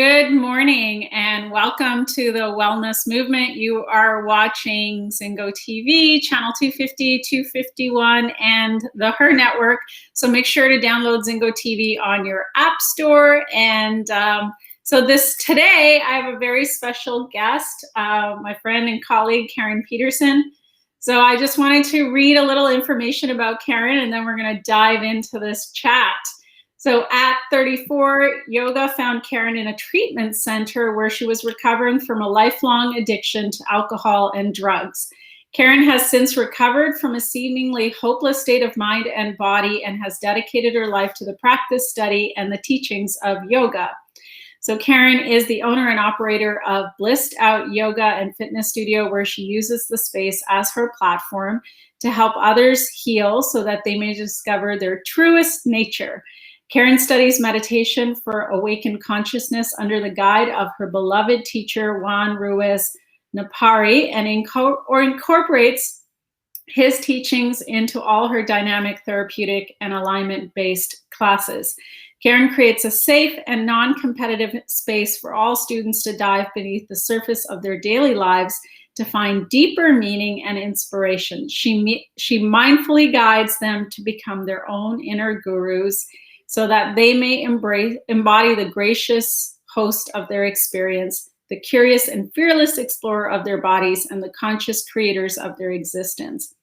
Good morning and welcome to the Wellness Movement. You are watching Zingo TV, channel 250, 251, and the Her Network. So make sure to download Zingo TV on your app store. And so today, I have a very special guest, my friend and colleague, Karen Peterson. So I just wanted to read a little information about Karen, and then we're going to dive into this chat. So at 34, yoga found Karen in a treatment center where she was recovering from a lifelong addiction to alcohol and drugs. Karen has since recovered from a seemingly hopeless state of mind and body and has dedicated her life to the practice, study, and the teachings of yoga. So Karen is the owner and operator of Blissed Out Yoga and Fitness Studio, where she uses the space as her platform to help others heal so that they may discover their truest nature. Karen studies meditation for awakened consciousness under the guide of her beloved teacher, Juan Ruiz Napari, and incorporates his teachings into all her dynamic, therapeutic, and alignment-based classes. Karen creates a safe and non-competitive space for all students to dive beneath the surface of their daily lives to find deeper meaning and inspiration. She mindfully guides them to become their own inner gurus, so that they may embody the gracious host of their experience, the curious and fearless explorer of their bodies, and the conscious creators of their existence.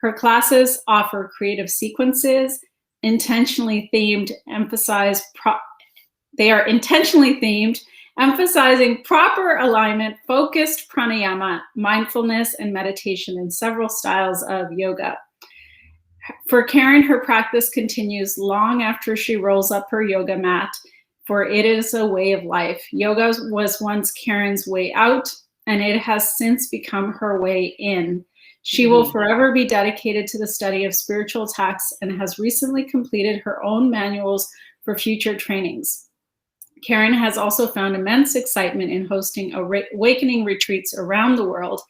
Her classes offer creative sequences, intentionally themed, emphasizing proper alignment, focused pranayama, mindfulness, and meditation in several styles of yoga. For Karen, her practice continues long after she rolls up her yoga mat, for it is a way of life. Yoga was once Karen's way out, and it has since become her way in. She will forever be dedicated to the study of spiritual texts and has recently completed her own manuals for future trainings. Karen has also found immense excitement in hosting awakening retreats around the world.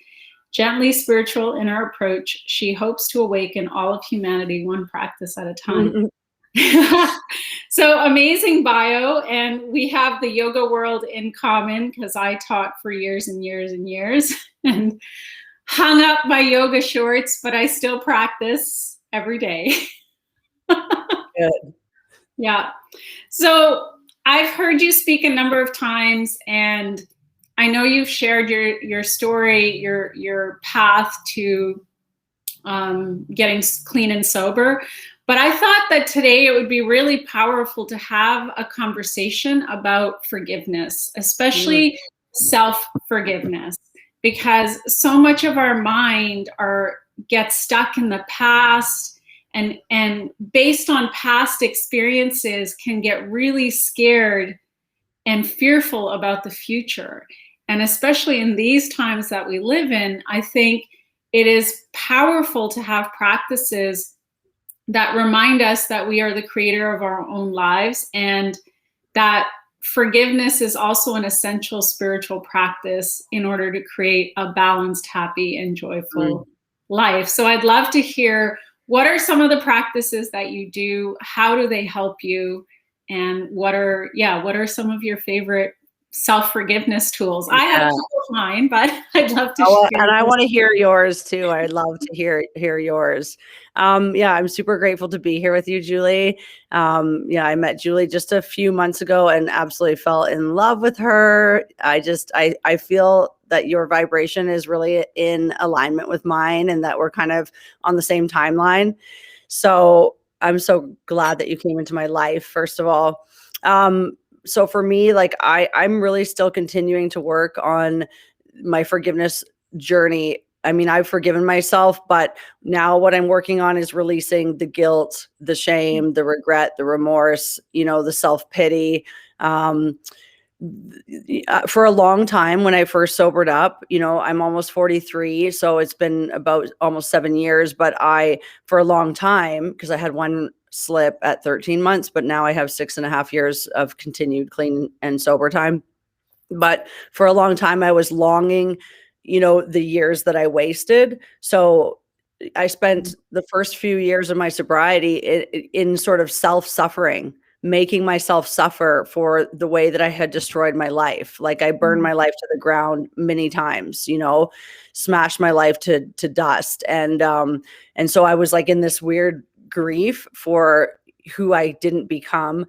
Gently spiritual in her approach, she hopes to awaken all of humanity one practice at a time. So amazing bio, and we have the yoga world in common because I taught for years and years and years and hung up my yoga shorts, but I still practice every day. Good. Yeah. So I've heard you speak a number of times, and I know you've shared your story, your path to getting clean and sober, but I thought that today it would be really powerful to have a conversation about forgiveness, especially self-forgiveness, because so much of our mind gets stuck in the past, and based on past experiences can get really scared and fearful about the future. And especially in these times that we live in, I think it is powerful to have practices that remind us that we are the creator of our own lives, and that forgiveness is also an essential spiritual practice in order to create a balanced, happy, and joyful life. So I'd love to hear, what are some of the practices that you do? How do they help you? And what are some of your favorite self-forgiveness tools? I have a couple of mine, but I'd love to share. And I want to hear yours too. I'd love to hear yours. I'm super grateful to be here with you, Julie. I met Julie just a few months ago and absolutely fell in love with her. I feel that your vibration is really in alignment with mine, and that we're kind of on the same timeline. So I'm so glad that you came into my life, first of all. So for me, like I'm really still continuing to work on my forgiveness journey. I mean, I've forgiven myself, but now what I'm working on is releasing the guilt, the shame, the regret, the remorse, the self-pity. For a long time, when I first sobered up, I'm almost 43. So it's been about almost 7 years, but for a long time, because I had one slip at 13 months, but now I have 6.5 years of continued clean and sober time. But for a long time, I was longing, the years that I wasted. So I spent the first few years of my sobriety in sort of self-suffering making myself suffer for the way that I had destroyed my life. Like I burned my life to the ground many times, smashed my life to dust. And so I was like in this weird grief for who I didn't become,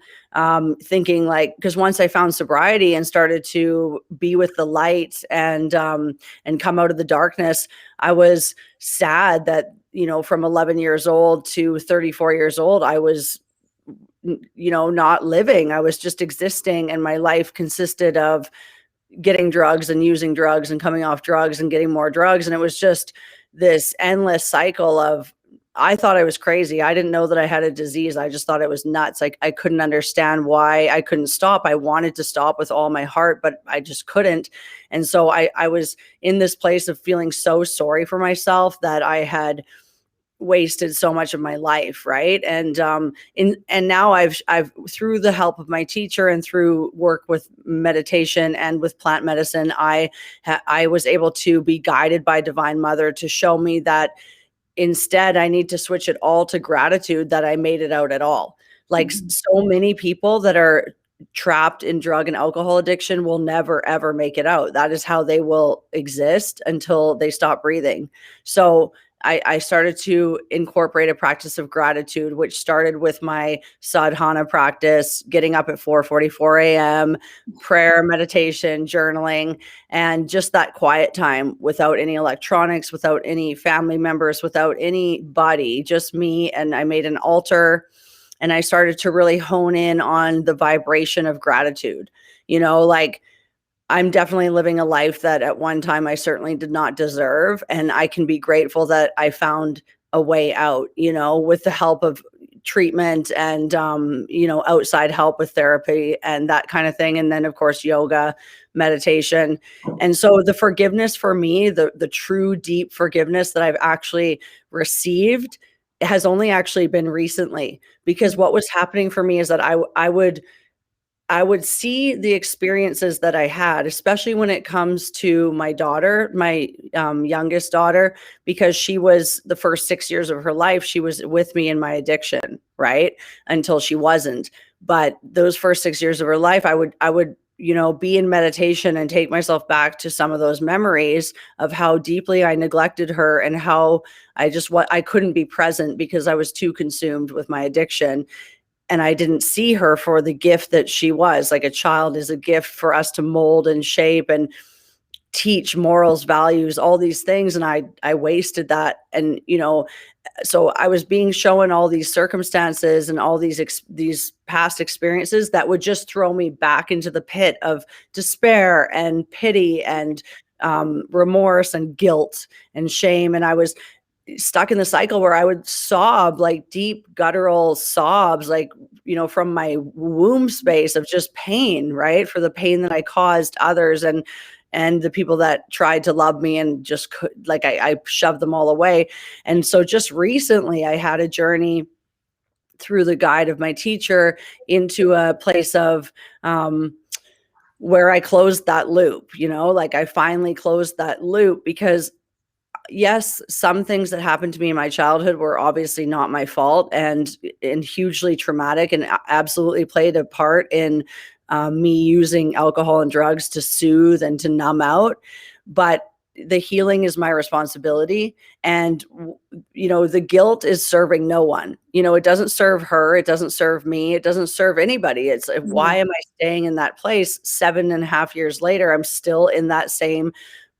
thinking like, because once I found sobriety and started to be with the light and come out of the darkness, I was sad that, from 11 years old to 34 years old, I was not living. I was just existing, and my life consisted of getting drugs and using drugs and coming off drugs and getting more drugs. And it was just this endless cycle of, I thought I was crazy. I didn't know that I had a disease. I just thought it was nuts. Like I couldn't understand why I couldn't stop. I wanted to stop with all my heart, but I just couldn't. And so I was in this place of feeling so sorry for myself that I had wasted so much of my life, right? And now I've through the help of my teacher and through work with meditation and with plant medicine, I was able to be guided by Divine Mother to show me that instead I need to switch it all to gratitude that I made it out at all. Like so many people that are trapped in drug and alcohol addiction will never ever make it out. That is how they will exist until they stop breathing. So I started to incorporate a practice of gratitude, which started with my sadhana practice, getting up at 4:44 a.m., prayer, meditation, journaling, and just that quiet time without any electronics, without any family members, without anybody, just me. And I made an altar, and I started to really hone in on the vibration of gratitude. Like I'm definitely living a life that at one time I certainly did not deserve. And I can be grateful that I found a way out, with the help of treatment and, outside help with therapy and that kind of thing. And then of course, yoga, meditation. And so the forgiveness for me, the true deep forgiveness that I've actually received has only actually been recently, because what was happening for me is that I would see the experiences that I had, especially when it comes to my daughter, my youngest daughter, because she was the first 6 years of her life, she was with me in my addiction, right? Until she wasn't. But those first 6 years of her life, I would, be in meditation and take myself back to some of those memories of how deeply I neglected her and how I couldn't be present because I was too consumed with my addiction. And I didn't see her for the gift that she was. Like a child is a gift for us to mold and shape and teach morals, values, all these things. And I wasted that. And, so I was being shown all these circumstances and all these past experiences that would just throw me back into the pit of despair and pity and remorse and guilt and shame. And I was stuck in the cycle where I would sob, like deep guttural sobs, like, from my womb space of just pain, right? For the pain that I caused others and the people that tried to love me and just could, like, I shoved them all away. And so just recently I had a journey through the guide of my teacher into a place of, where I closed that loop, like I finally closed that loop because yes, some things that happened to me in my childhood were obviously not my fault and hugely traumatic and absolutely played a part in me using alcohol and drugs to soothe and to numb out. But the healing is my responsibility. And, the guilt is serving no one. It doesn't serve her. It doesn't serve me. It doesn't serve anybody. It's why am I staying in that place 7.5 years later? I'm still in that same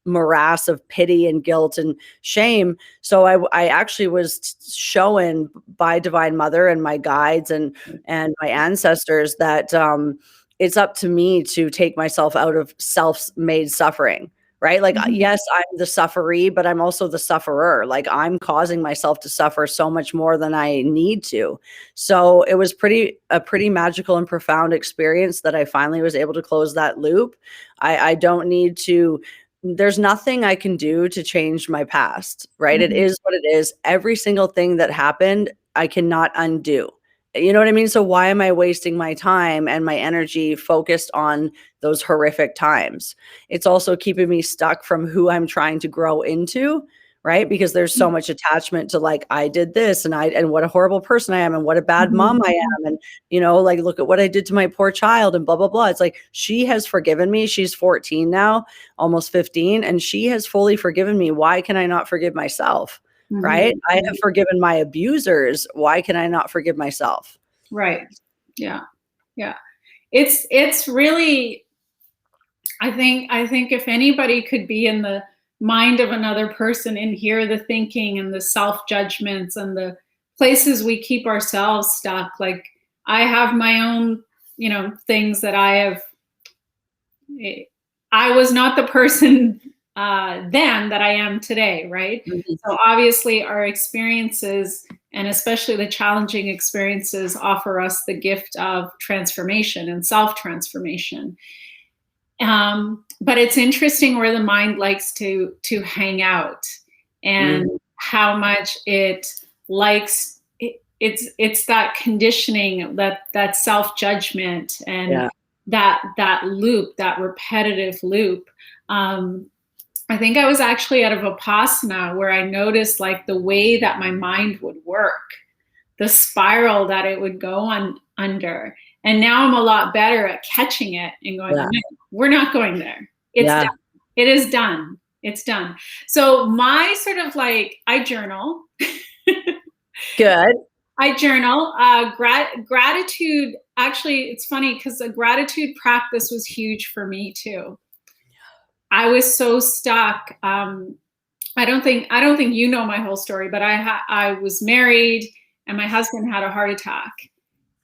morass of pity and guilt and shame. So I actually was shown by Divine Mother and my guides and my ancestors that it's up to me to take myself out of self-made suffering, right? Like, yes, I'm the sufferee, but I'm also the sufferer. Like I'm causing myself to suffer so much more than I need to. So it was a pretty magical and profound experience that I finally was able to close that loop. I don't need to there's nothing I can do to change my past, right? It is what it is. Every single thing that happened, I cannot undo. You know what I mean? So why am I wasting my time and my energy focused on those horrific times? It's also keeping me stuck from who I'm trying to grow into, right? Because there's so much attachment to like, I did this and what a horrible person I am and what a bad mom I am. And, like, look at what I did to my poor child and blah, blah, blah. It's like, she has forgiven me. She's 14 now, almost 15. And she has fully forgiven me. Why can I not forgive myself? Right? I have forgiven my abusers. Why can I not forgive myself? Right. Yeah. Yeah. It's really, I think if anybody could be in the mind of another person and hear the thinking and the self-judgments and the places we keep ourselves stuck, like I have my own, things that I was not the person then that I am today, right? So obviously our experiences, and especially the challenging experiences, offer us the gift of transformation and self-transformation. But it's interesting where the mind likes to hang out, and how much it likes it's that conditioning, that self-judgment, and that loop, that repetitive loop. I think I was actually out of Vipassana where I noticed like the way that my mind would work, the spiral that it would go on under. And now I'm a lot better at catching it and going, no, we're not going there. It's done. It is done. It's done. So my sort of like, I journal. Good. I journal. Gratitude, actually, it's funny because the gratitude practice was huge for me too. I was so stuck. I don't think you know my whole story, but I was married and my husband had a heart attack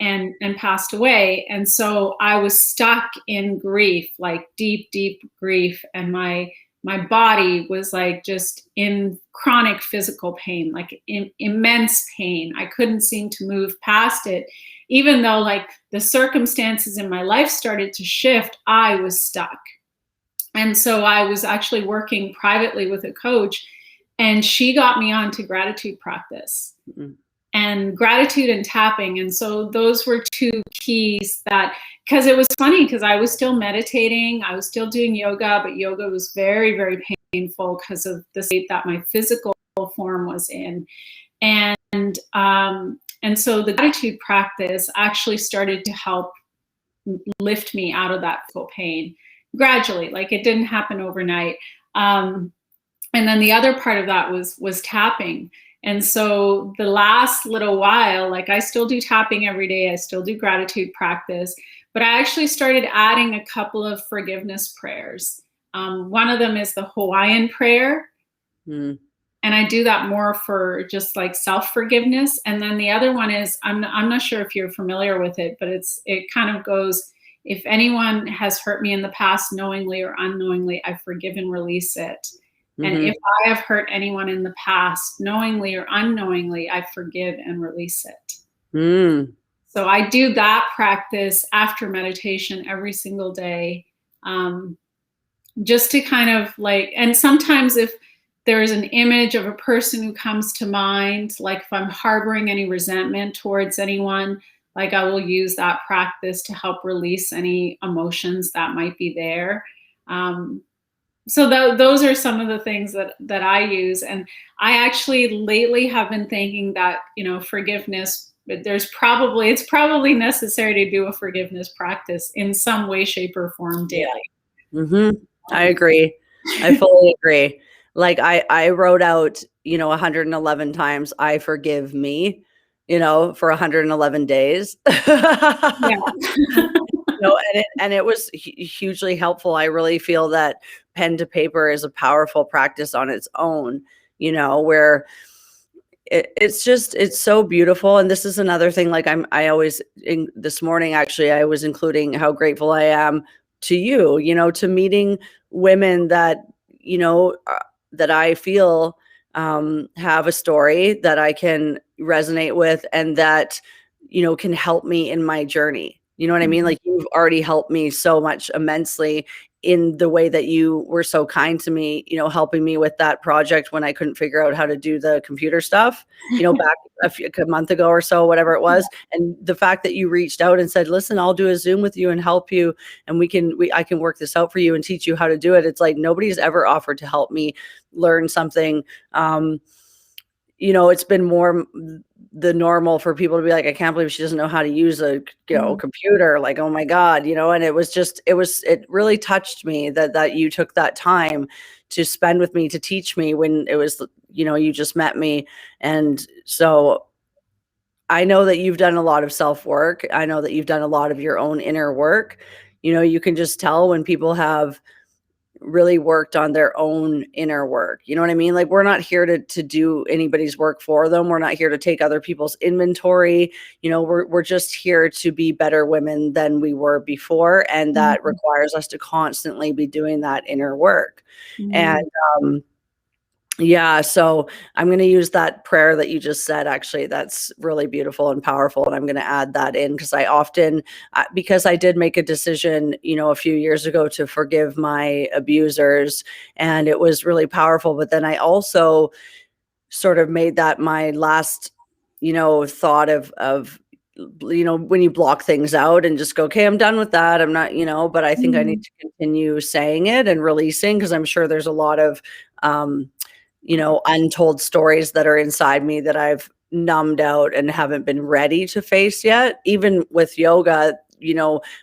and passed away. And so I was stuck in grief, like deep, deep grief. And my body was like just in chronic physical pain, like immense pain. I couldn't seem to move past it. Even though like the circumstances in my life started to shift, I was stuck. And so I was actually working privately with a coach, and she got me onto gratitude practice and gratitude and tapping. And so those were two keys that, because it was funny because I was still meditating, I was still doing yoga, but yoga was very, very painful because of the state that my physical form was in. And so the gratitude practice actually started to help lift me out of that physical pain. Gradually, like it didn't happen overnight. And then the other part of that was tapping. And so the last little while, like I still do tapping every day. I still do gratitude practice, but I actually started adding a couple of forgiveness prayers. One of them is the Hawaiian prayer. And I do that more for just like self-forgiveness. And then the other one is, I'm not sure if you're familiar with it, but it kind of goes, if anyone has hurt me in the past, knowingly or unknowingly, I forgive and release it. And if I have hurt anyone in the past, knowingly or unknowingly, I forgive and release it. So I do that practice after meditation every single day, just to kind of like, and sometimes if there's an image of a person who comes to mind, like if I'm harboring any resentment towards anyone, like I will use that practice to help release any emotions that might be there. So those are some of the things that I use. And I actually lately have been thinking that, forgiveness, it's probably necessary to do a forgiveness practice in some way, shape, or form daily. I agree. I fully agree. Like I wrote out, 111 times, I forgive me, for 111 days. And it was hugely helpful. I really feel that pen to paper is a powerful practice on its own, where it's so beautiful. And this is another thing, like this morning, actually, I was including how grateful I am to you, to meeting women that, that I feel have a story that I can resonate with and that, can help me in my journey. You know what I mean? Like you've already helped me so much immensely in the way that you were so kind to me, helping me with that project when I couldn't figure out how to do the computer stuff, back a month ago or so, whatever it was. And the fact that you reached out and said, listen, I'll do a Zoom with you and help you. And I can work this out for you and teach you how to do it. It's like, nobody's ever offered to help me learn something. It's been more the normal for people to be like, I can't believe she doesn't know how to use a computer. Like, oh my God, and it really touched me that you took that time to spend with me, to teach me when it was, you just met me. And so I know that you've done a lot of self-work. I know that you've done a lot of your own inner work. You can just tell when people have really worked on their own inner work. You know what I mean? Like, we're not here to do anybody's work for them. We're not here to take other people's inventory. We're just here to be better women than we were before. And that requires us to constantly be doing that inner work. And, yeah, so I'm going to use that prayer that you just said. Actually, that's really beautiful and powerful. And I'm going to add that in because because I did make a decision, a few years ago to forgive my abusers, and it was really powerful. But then I also sort of made that my last, thought of when you block things out and just go, okay, I'm done with that. I'm not, but I think I need to continue saying it and releasing, because I'm sure there's a lot of, untold stories that are inside me that I've numbed out and haven't been ready to face yet. Even with yoga,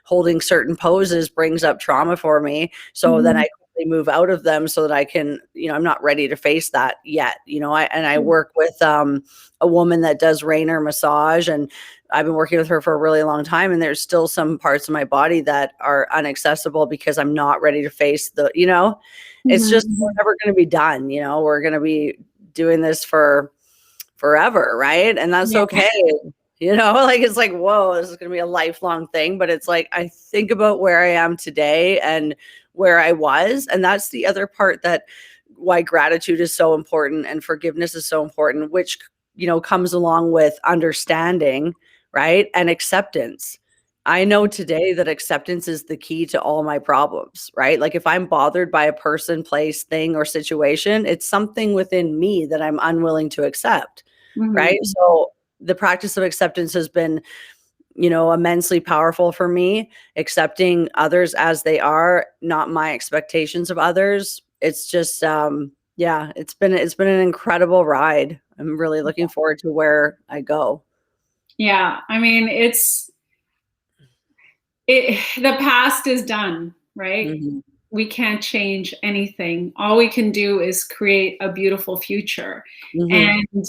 holding certain poses brings up trauma for me. So then I quickly move out of them so that I can, I'm not ready to face that yet. I work with a woman that does Rainer massage, and I've been working with her for a really long time. And there's still some parts of my body that are inaccessible because I'm not ready to face it's just, we're never going to be done. We're going to be doing this for forever. Right. And that's okay. Like, it's like, whoa, this is going to be a lifelong thing. But it's like, I think about where I am today and where I was. And that's the other part why gratitude is so important and forgiveness is so important, which, comes along with understanding, right? And acceptance. I know today that acceptance is the key to all my problems, right? Like, if I'm bothered by a person, place, thing, or situation, it's something within me that I'm unwilling to accept, right? So the practice of acceptance has been, immensely powerful for me. Accepting others as they are, not my expectations of others. It's just, it's been an incredible ride. I'm really looking forward to where I go. Yeah, I mean, the past is done, right? We can't change anything. All we can do is create a beautiful future. And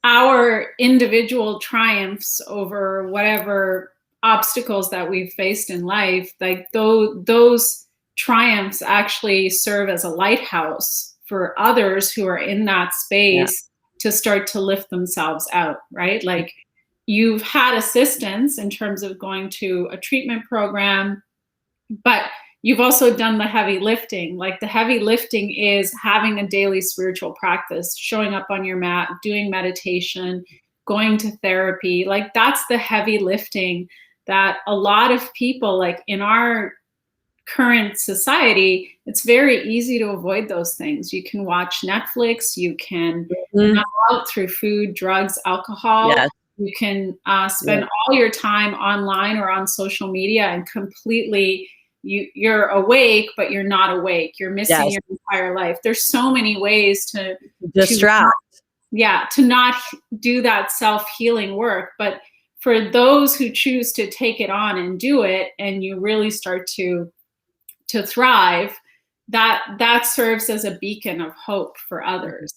our individual triumphs over whatever obstacles that we've faced in life, like those triumphs actually serve as a lighthouse for others who are in that space to start to lift themselves out, right? Like, you've had assistance in terms of going to a treatment program, but you've also done the heavy lifting. Like, the heavy lifting is having a daily spiritual practice, showing up on your mat, doing meditation, going to therapy. Like, that's the heavy lifting that a lot of people, like in our current society, it's very easy to avoid those things. You can watch Netflix, you can numb out through food, drugs, alcohol. You can spend all your time online or on social media and completely, you're awake, but you're not awake. You're missing your entire life. There's so many ways to distract. To not do that self-healing work. But for those who choose to take it on and do it, and you really start to thrive, that serves as a beacon of hope for others.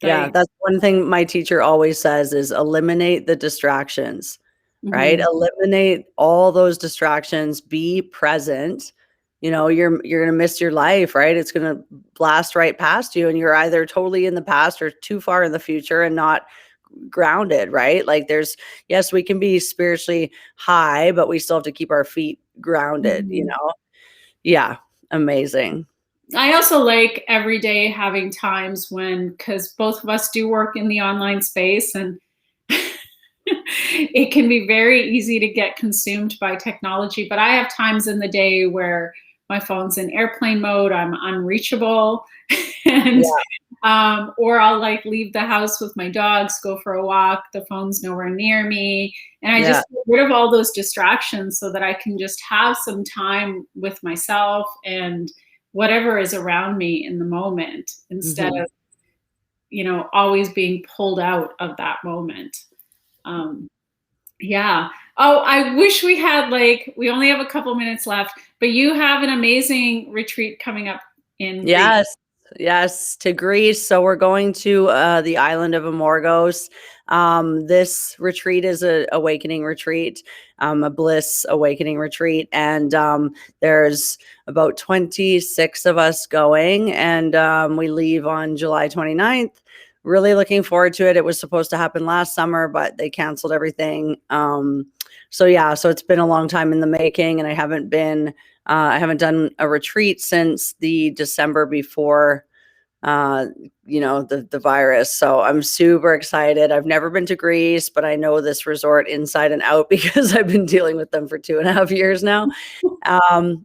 Yeah, that's one thing my teacher always says is eliminate the distractions, right? Eliminate all those distractions, be present. You're going to miss your life, right? It's going to blast right past you, and you're either totally in the past or too far in the future and not grounded, right? Like, yes, we can be spiritually high, but we still have to keep our feet grounded, Yeah, amazing. I also like every day having times when, because both of us do work in the online space, and it can be very easy to get consumed by technology. But I have times in the day where my phone's in airplane mode, I'm unreachable, and Yeah. or I'll like leave the house with my dogs, go for a walk, the phone's nowhere near me, and I Yeah. just get rid of all those distractions so that I can just have some time with myself and whatever is around me in the moment, instead Mhm. of, always being pulled out of that moment. Um, yeah. Oh, I wish we had, like, we only have a couple minutes left, but you have an amazing retreat coming up in Greece. Yes, yes, to Greece. So we're going to the island of Amorgos. This retreat is a awakening retreat, a bliss awakening retreat, and there's about 26 of us going, and we leave on July 29th. Really looking forward to it. It was supposed to happen last summer, but they canceled everything. So yeah, so it's been a long time in the making, and I haven't done a retreat since the December before, the virus. So I'm super excited. I've never been to Greece, but I know this resort inside and out because I've been dealing with them for 2.5 years now.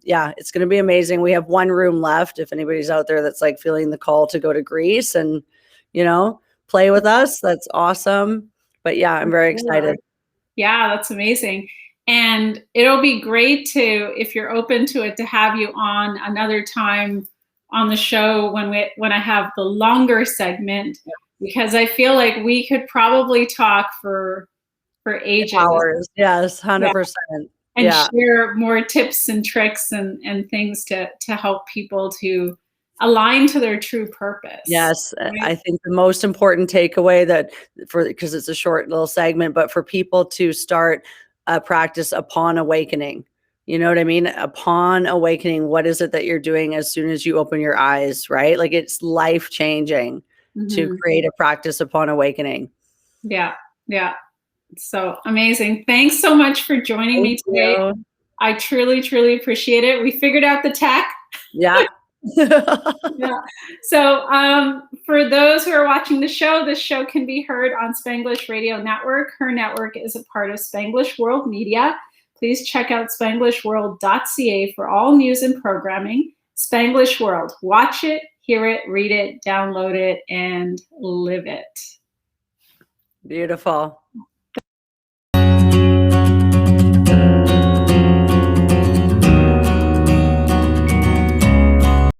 Yeah, it's going to be amazing. We have one room left. If anybody's out there that's like feeling the call to go to Greece and, play with us, that's awesome. But yeah, I'm very excited. Yeah, that's amazing. And it'll be great to, if you're open to it, to have you on another time on the show when I have the longer segment, because I feel like we could probably talk for ages. Hours. Yes, Yeah. 100%. And Yeah. share more tips and tricks and things to help people to align to their true purpose. Yes, I Right? think the most important takeaway because it's a short little segment, but for people to start a practice upon awakening. You know what I mean? Upon awakening, what is it that you're doing as soon as you open your eyes, right? Like it's life changing to Mhm. create a practice upon awakening. Yeah. Yeah. So amazing. Thanks so much for joining Thank me today. you. I truly, truly appreciate it. We figured out the tech. Yeah. Yeah. So for those who are watching the show, this show can be heard on Spanglish Radio Network. Her network is a part of Spanglish World Media. Please check out spanglishworld.ca for all news and programming. Spanglish World. Watch it, hear it, read it, download it, and live it. Beautiful.